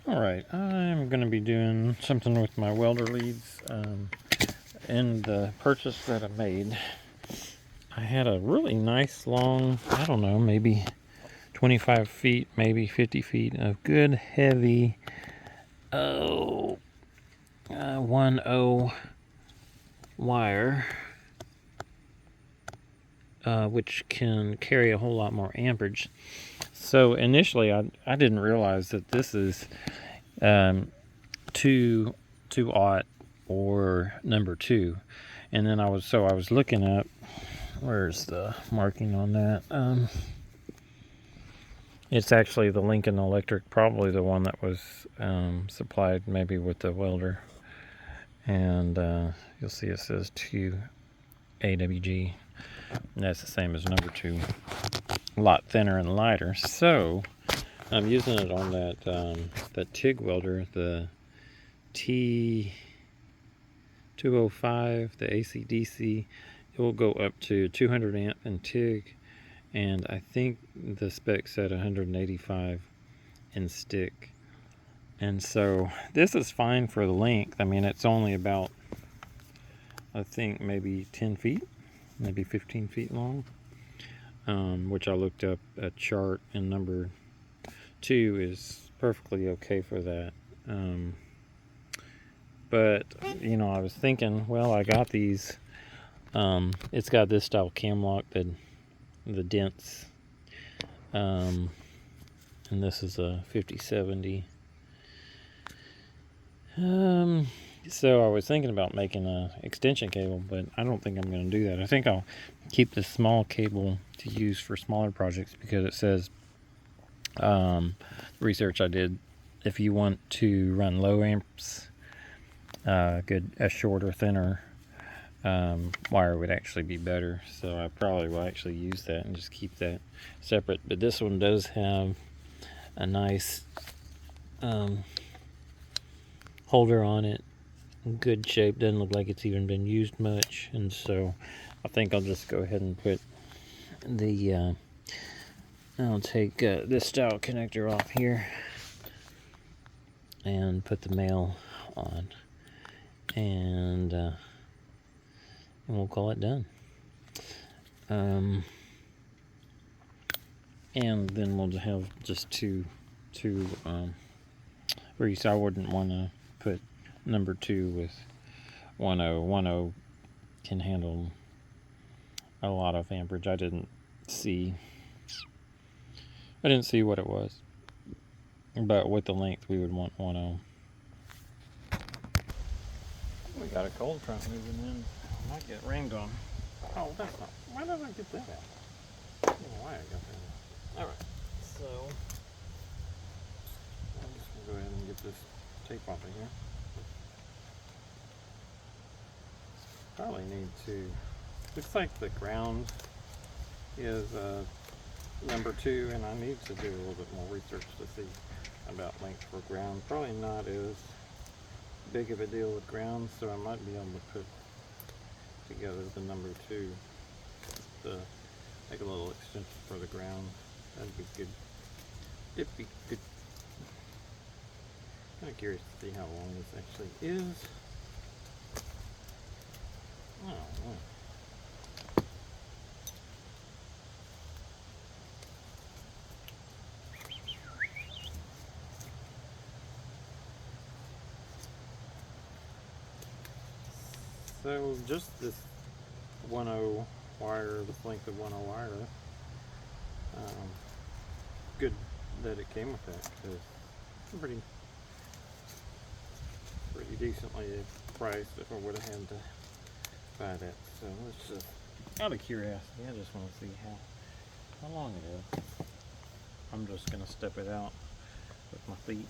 Alright, I'm going to be doing something with my welder leads. In the purchase that I made, I had a really nice long, I don't know, maybe 25 feet, maybe 50 feet of good heavy 1.0 wire, which can carry a whole lot more amperage. So initially I didn't realize that this is 2 aught or number 2, and then I was looking up, where's the marking on that? It's actually the Lincoln Electric, probably the one that was supplied maybe with the welder, and you'll see it says 2 AWG, and that's the same as number 2, a lot thinner and lighter. So I'm using it on that TIG welder, the T205, the AC/DC. It will go up to 200 amp in TIG, and I think the spec said 185 in stick. And so this is fine for the length. I mean, it's only about, I think, maybe 10 feet, maybe 15 feet long, which I looked up a chart, and number 2 is perfectly okay for that. But you know, I was thinking, well, I got these, it's got this style cam lock, the dinse, and this is a 5070. So I was thinking about making an extension cable, but I don't think I'm going to do that. I think I'll keep this small cable to use for smaller projects, because it says, research I did, if you want to run low amps, a shorter, thinner wire would actually be better. So I probably will actually use that and just keep that separate. But this one does have a nice holder on it, good shape, doesn't look like it's even been used much. And so I think I'll just go ahead and put the I'll take this style connector off here and put the male on, and we'll call it done. And then we'll have just two reeds. I wouldn't want to put number 2 with 1.0. 1.0 can handle a lot of amperage. I didn't see what it was, but with the length we would want 1.0. We got a cold front moving in. I might get rained on. Oh, that's not. Why did I get that out? I don't know why I got that out. Alright, so I'm just going to go ahead and get this tape off of here. Probably need to. Looks like the ground is number 2, and I need to do a little bit more research to see about length for ground. Probably not as big of a deal with ground, so I might be able to put together the number 2 to make a little extension for the ground. That'd be good. It'd be good. Kind of curious to see how long this actually is. Oh, wow. So just this 1.0 wire, this length of 1.0 wire, good that it came with that, because it's pretty decently priced if I would have had to buy that. So let's just, out of curiosity, I just want to see how long it is. I'm just going to step it out with my feet.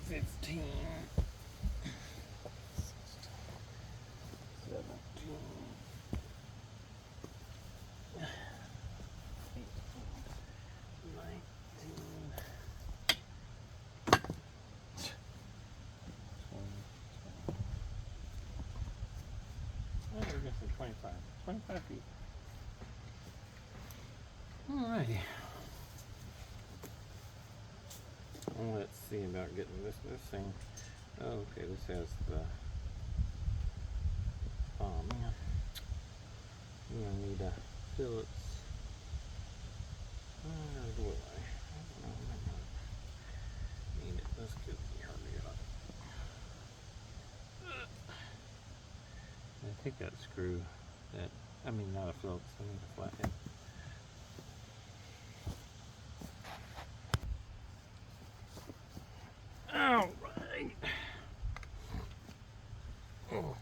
15, 17, 25 feet. Alrighty. Let's see about getting this thing. Oh, okay, this has the. Oh man, I'm gonna need a Phillips. Do I? I don't know. I might not need it. Let's get the hurry up. I think that screw. I mean, not a Phillips. I need a flathead. All right. Oh.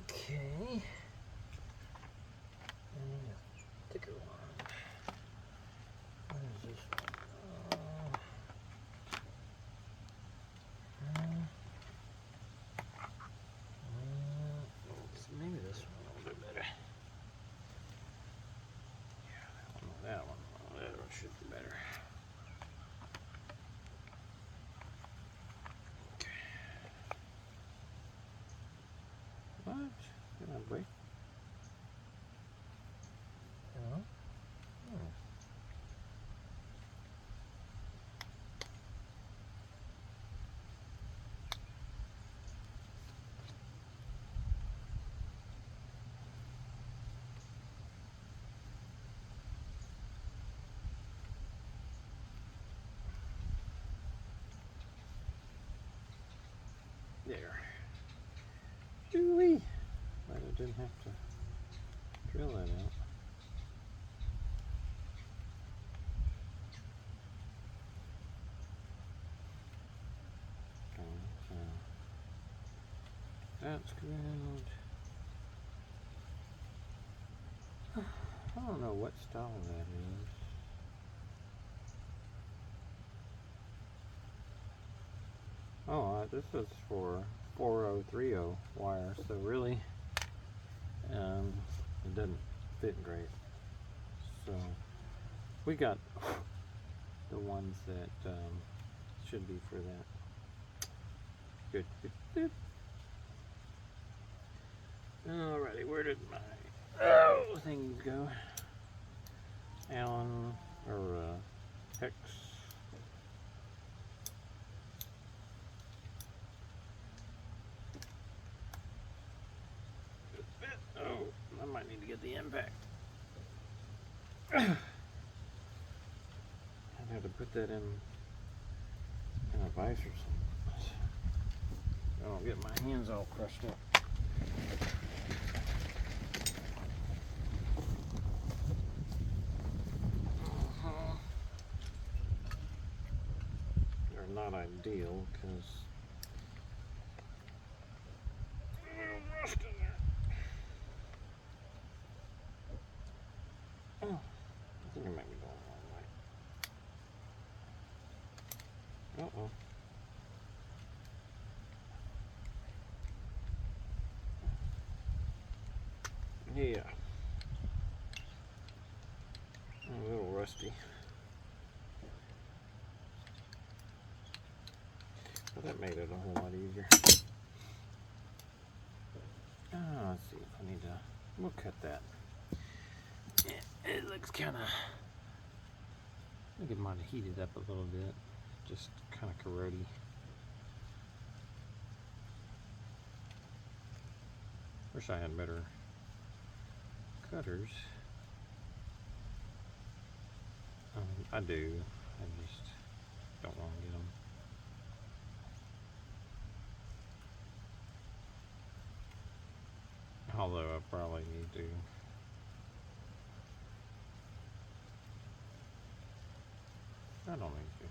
Okay. Ticker one. What is this one? Maybe this one will do better. Yeah, that one. That one should be better. Okay. What? Did I break? No. Oh. There. Ooh-wee. But I didn't have to drill that out. Okay, so that's good. I don't know what style that is. Oh, this is for 4030 wire, so really it doesn't fit great. So we got the ones that should be for that. Good, good, good. Alrighty, where did my things go? Allen or Hex. Oh, I might need to get the impact. I'd have to put that in a vise or something. I don't get my hands all crushed up. They're not ideal because rust in there. Oh, I think I might be going the wrong way. Uh-oh. Yeah. A little rusty. But that made it a whole lot easier. Let's see if I need to. We'll cut that. It looks kind of. I think it might have heated up a little bit. Just kind of corrody. Wish I had better cutters. I do. I just don't want to get them. Although I probably need to. I don't need to.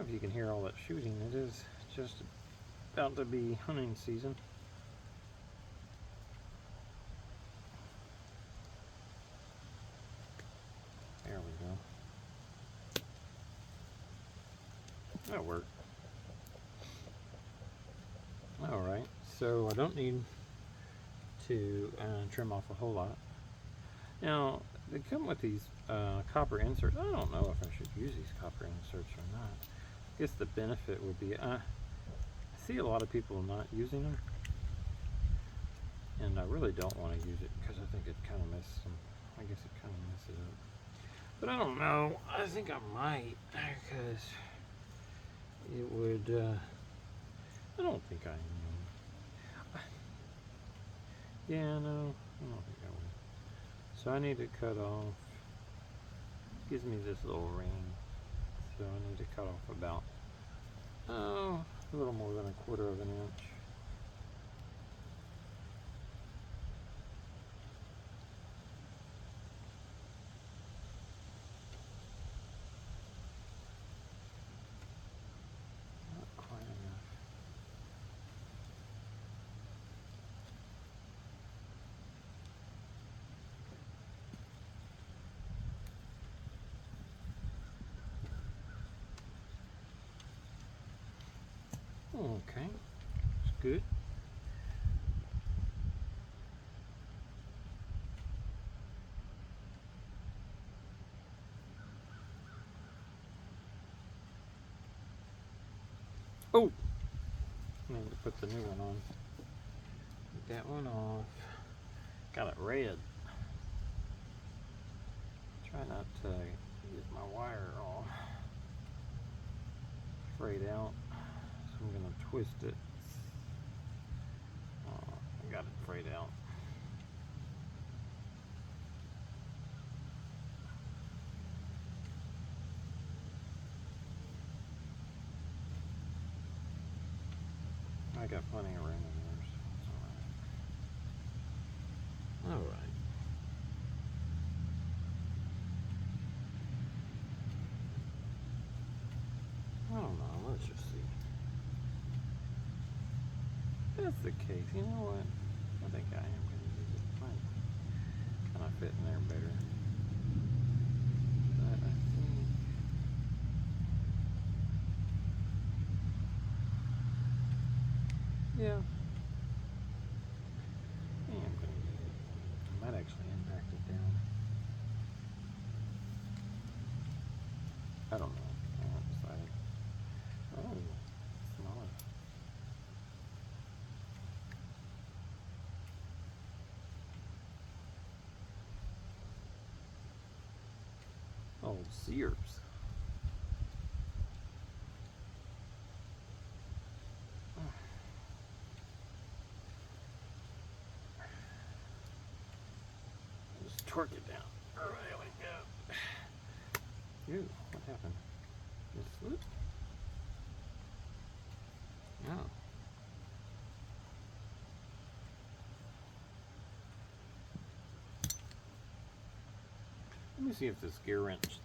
if you can hear all that shooting. It is just about to be hunting season. There we go. That'll work. Alright, so I don't need to trim off a whole lot. Now, they come with these copper inserts. I don't know if I should use these copper inserts or not. I guess the benefit would be, I see a lot of people not using them, and I really don't want to use it because I think it kind of messes them. I guess it kind of messes it up. But I don't know. I think I might, because it would, I don't think I am. Yeah, no, I don't think I will. So I need to cut off, gives me this little ring. So I need to cut off about, a little more than 1/4 of an inch. Not quite enough. Okay, it's good. Oh, I need to put the new one on. Get that one off. Got it red. Try not to get my wire all frayed out. So I'm gonna twist it. Oh, I got it frayed out. I got plenty of room in there, so it's alright. Alright. I don't know, let's just see. If that's the case, you know what? I think I am going to use it. Might kind of fit in there better. But I think... yeah. I am going to use it. I might actually impact it down. I don't know. I haven't decided. Oh, smaller. Oh, Sears. Just torque it down. There we go. Ew, what happened? It slipped? No. Let me see if this gear wrench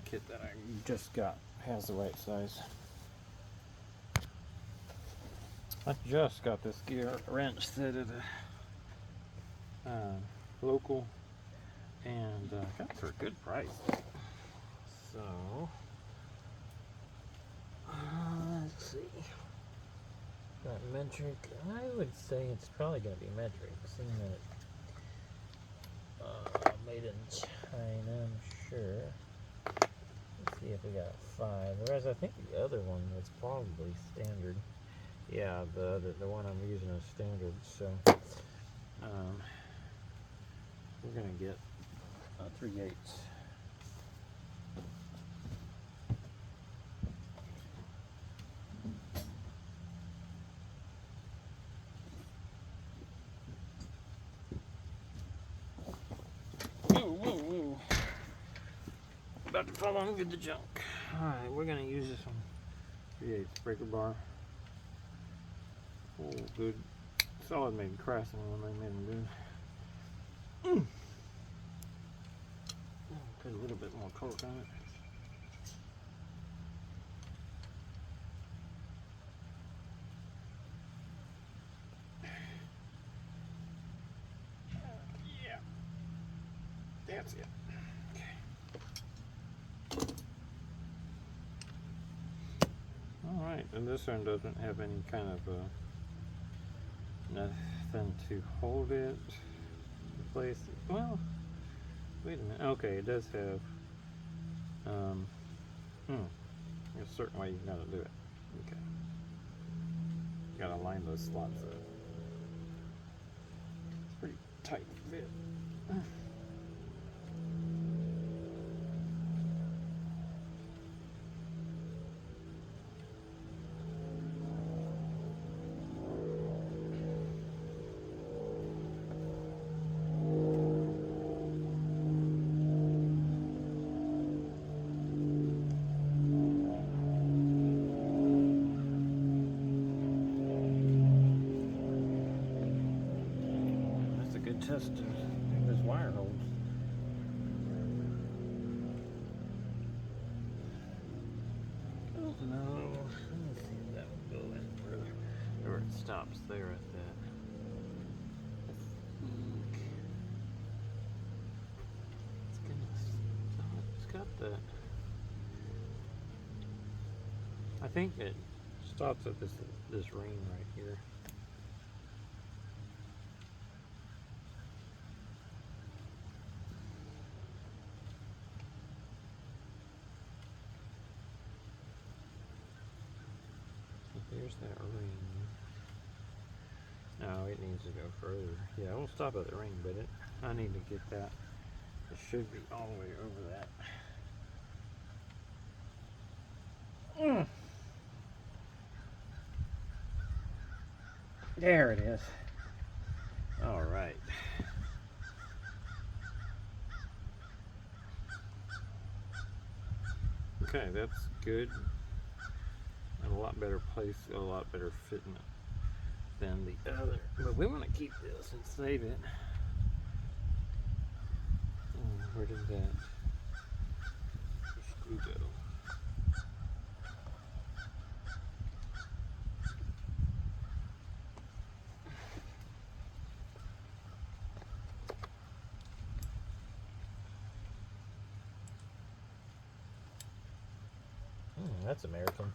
kit that I just got has the right size. I just got this gear wrench set at a local, and got it for a good price. So let's see. Got metric. I would say it's probably gonna be metric, seeing that it made in China, I'm sure. Let's see if we got 5. Whereas I think the other one was probably standard. Yeah, the one I'm using is standard. So we're gonna get 3/8. About to fall on with the junk. Alright, we're gonna use this one. 3/8 breaker bar. Oh, good. Solid made Craftsman when they made them good. Put a little bit more torque on it. That's it. Okay. Alright, and this one doesn't have any kind of nothing to hold it in place. Well, wait a minute. Okay, it does have there's a certain way you gotta do it. Okay. You gotta line those slots up. It's pretty tight fit. Test if this wire holds. Oh no. Let me see if that will go in further. Or it stops there at that. It's got the. I think it stops at this ring right here. There's that ring. No, it needs to go further. Yeah, we'll stop at the ring, but I need to get that. It should be all the way over that. There it is. All right. Okay, that's good. A lot better place, a lot better fitting than the other. But we want to keep this and save it. Oh, where did that screw go? That's American.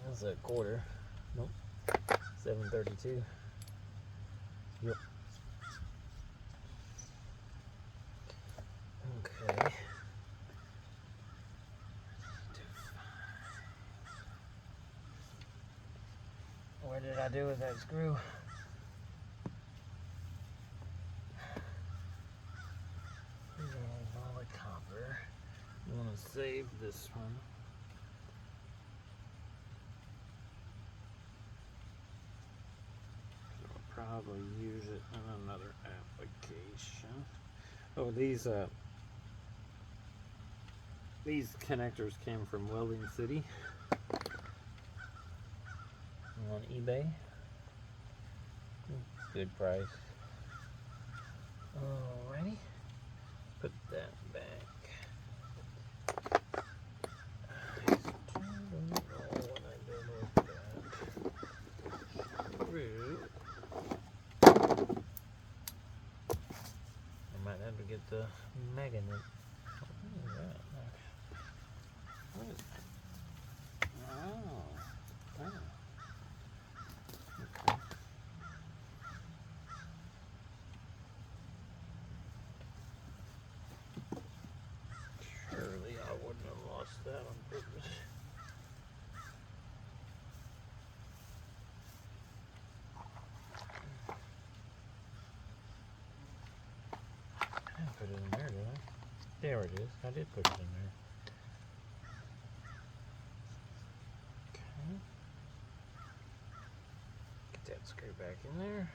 That's a quarter. Nope. 732. Yep. Okay. What did I do with that screw? All the copper. I'm going to save this one. I'll probably use it in another application. Oh, these connectors came from Welding City on eBay. Good price. Alrighty. Put that back. I might have to get the magnet. What is that? Oh. Okay. Surely I wouldn't have lost that on purpose. I didn't put it in there, did I? There it is. I did put it in there. Okay. Get that screw back in there.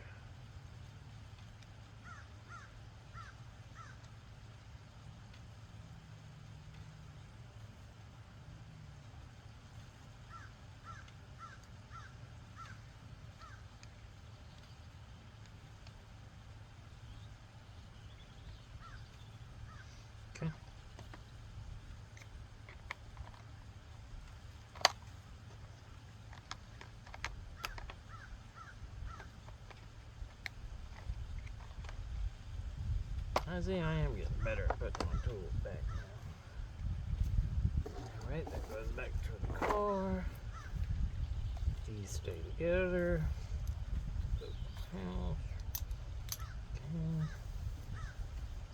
Okay. I see I am getting better at putting my tools back now. Alright, that goes back to the car. These stay together. Okay.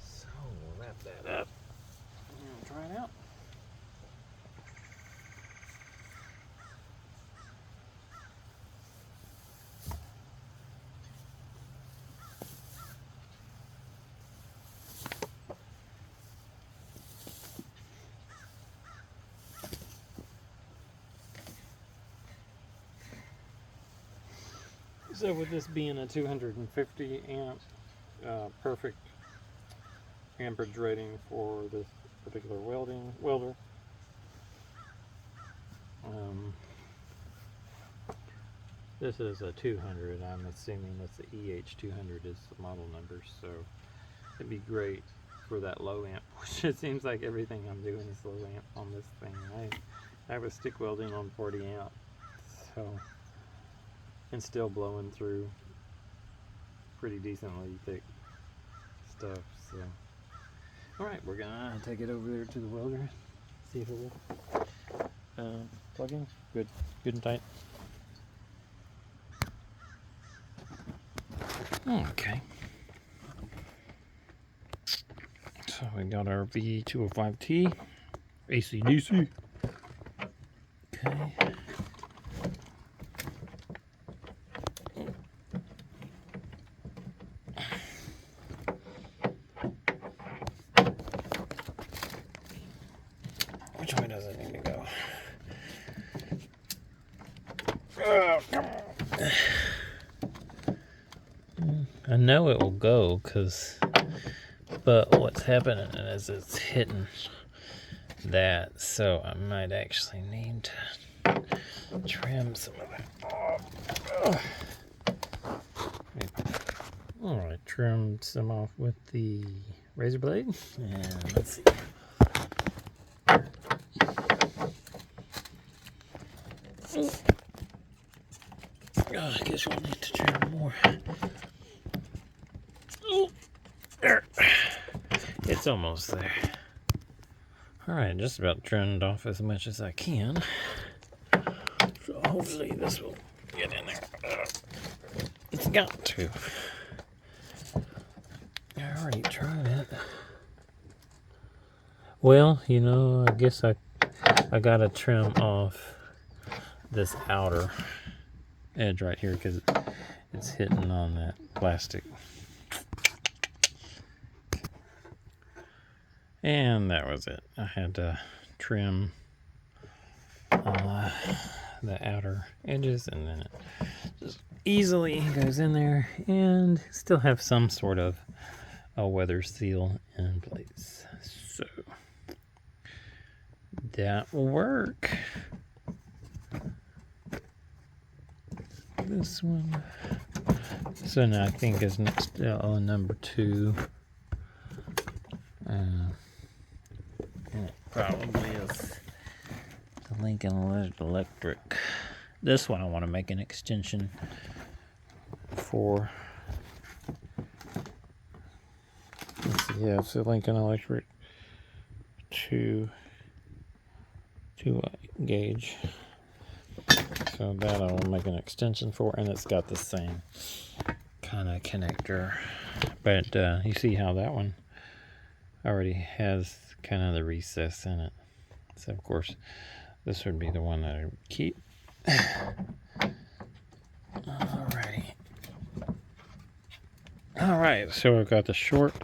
So we'll wrap that up and try it out. So with this being a 250 amp, perfect amperage rating for this particular welder. This is a 200. I'm assuming that's the EH200 is the model number, so it'd be great for that low amp, which it seems like everything I'm doing is low amp on this thing. I was stick welding on 40 amp, so, and still blowing through pretty decently thick stuff. So alright, we're gonna take it over there to the welder, see if it will plug in. Good and tight. Okay, so we got our V205T AC DC. Okay. Which way does it need to go? Oh, come on. I know it will go, but what's happening is it's hitting that, so I might actually need to trim some of that off. Alright, trim some off with the razor blade, and let's see. I guess we'll need to trim more. There. It's almost there. Alright, just about trimmed off as much as I can. So hopefully this will get in there. It's got to. I already tried it. Well, you know, I guess I gotta trim off this outer edge right here because it's hitting on that plastic. And that was it. I had to trim the outer edges, and then it just easily goes in there and still have some sort of a weather seal in place. So that will work. This one. So now I think is next number 2. It probably is the Lincoln Electric. This one I want to make an extension for. Let's see, yeah, it's the Lincoln Electric 2 gauge. So that I will make an extension for, and it's got the same kind of connector. But you see how that one already has kind of the recess in it. So of course this would be the one that I would keep. Alrighty. Alright, so I've got the short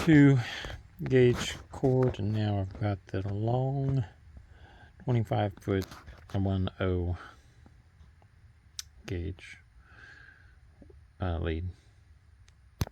2 gauge cord, and now I've got the long 25-foot 1/0 gauge lead.